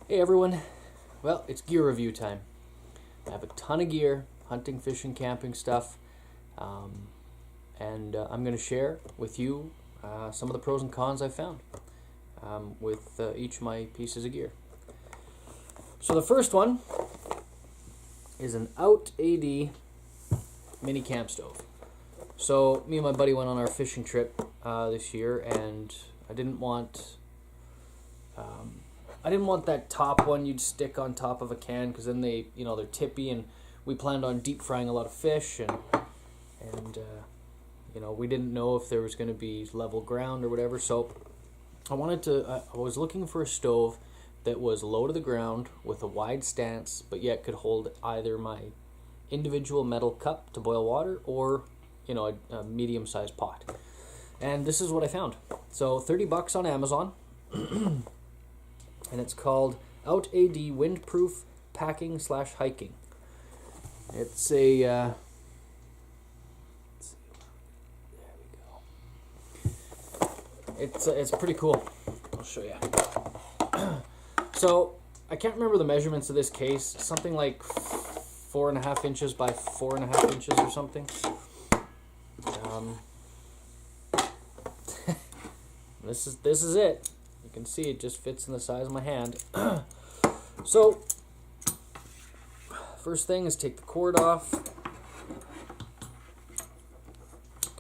Hey everyone, well, it's gear review time. I have a ton of gear, hunting, fishing, camping stuff, and I'm going to share with you some of the pros and cons I've found with each of my pieces of gear. So the first one is an OUTAD mini camp stove. So me and my buddy went on our fishing trip this year, and I didn't want that top one you'd stick on top of a can, because then they're tippy, and we planned on deep frying a lot of fish, and we didn't know if there was going to be level ground or whatever. So I was looking for a stove that was low to the ground with a wide stance, but yet could hold either my individual metal cup to boil water or a medium-sized pot. And this is what I found. So $30 on Amazon. And it's called OUTAD Windproof Packing / Hiking. It's a there we go. It's pretty cool. I'll show you. So I can't remember the measurements of this case. Something like 4.5 inches by 4.5 inches or something. This is it. You can see it just fits in the size of my hand. So, first thing is take the cord off.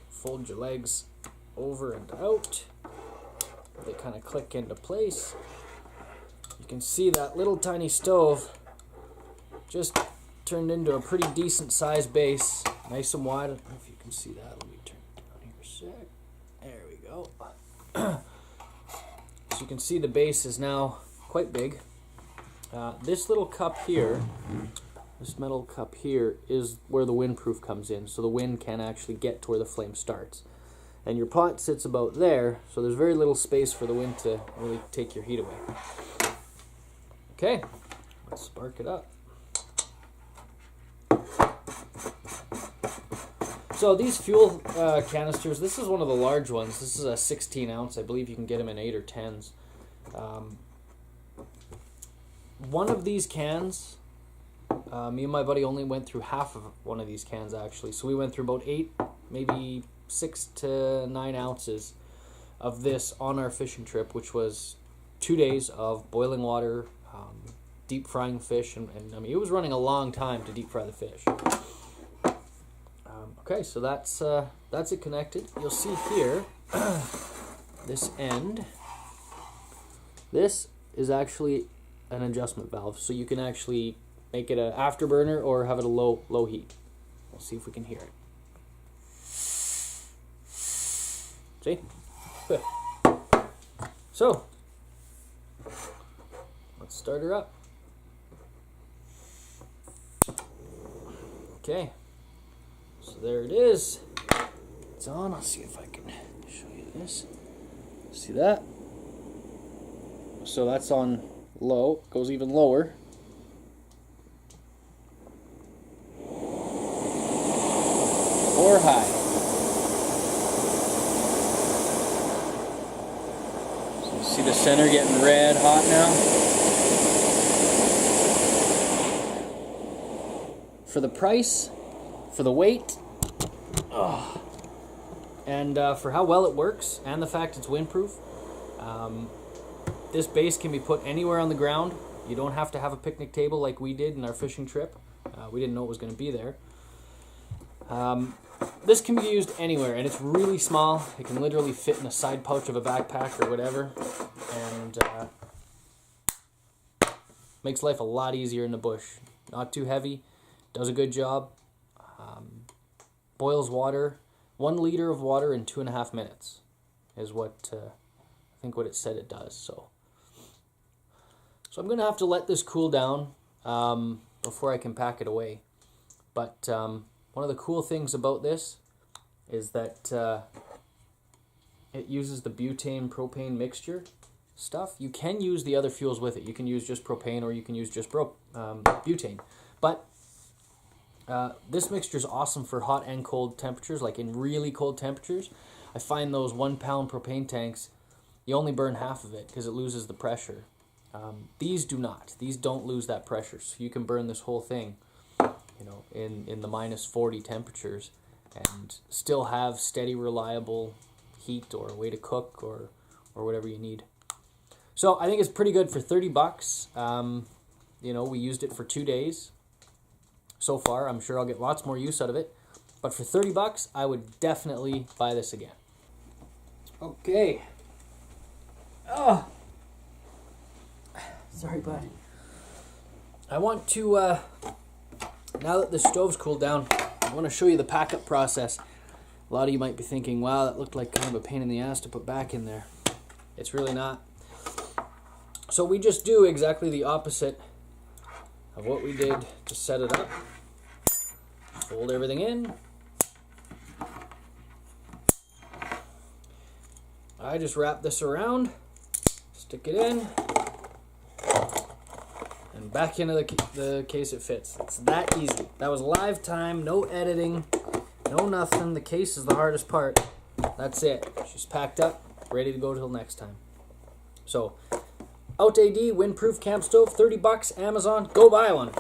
Fold your legs over and out. They kind of click into place. You can see that little tiny stove just turned into a pretty decent sized base. Nice and wide. I don't know if you can see that. Let me turn it down here a sec. There we go. So you can see the base is now quite big. This little cup here, this metal cup here, is where the windproof comes in, so the wind can actually get to where the flame starts. And your pot sits about there, so there's very little space for the wind to really take your heat away. Okay, let's spark it up. So these fuel canisters, this is one of the large ones. This is a 16 ounce. I believe you can get them in 8 or 10s. One of these cans, me and my buddy only went through half of one of these cans actually. So we went through about 8, maybe 6 to 9 ounces of this on our fishing trip, which was 2 days of boiling water, deep frying fish, and I mean, it was running a long time to deep fry the fish. Okay, so that's it connected. You'll see here, this end, this is actually an adjustment valve, so you can actually make it an afterburner or have it a low heat. We'll see if we can hear it. See? Good. So, let's start her up. Okay. So there it is. It's on. I'll see if I can show you this. See that? So that's on low. It goes even lower. Or high. So you see the center getting red hot now? For the price, for the weight, and for how well it works, and the fact it's windproof, this base can be put anywhere on the ground. You don't have to have a picnic table like we did in our fishing trip. We didn't know it was going to be there. This can be used anywhere, and it's really small. It can literally fit in a side pouch of a backpack or whatever, and makes life a lot easier in the bush. Not too heavy, does a good job. Boils water, 1 liter of water in 2.5 minutes is what I think what it said it does. So I'm going to have to let this cool down before I can pack it away. But one of the cool things about this is that it uses the butane-propane mixture stuff. You can use the other fuels with it. You can use just propane, or you can use just butane. But this mixture is awesome for hot and cold temperatures, like in really cold temperatures. I find those 1 pound propane tanks, you only burn half of it because it loses the pressure. These do not. These don't lose that pressure. So you can burn this whole thing, in the minus 40 temperatures and still have steady, reliable heat or way to cook or whatever you need. So I think it's pretty good for 30 bucks. We used it for 2 days so far. I'm sure I'll get lots more use out of it. But for 30 bucks, I would definitely buy this again. Okay. Oh. Sorry, bud. I want to, now that the stove's cooled down, I want to show you the pack-up process. A lot of you might be thinking, wow, that looked like kind of a pain in the ass to put back in there. It's really not. So we just do exactly the opposite of what we did to set it up. Fold everything in. I just wrap this around, stick it in, and back into the case it fits. It's that easy. That was live time, no editing, no nothing. The case is the hardest part. That's it. She's packed up, ready to go till next time. So, OUTAD Windproof Camp Stove, 30 bucks, Amazon. Go buy one.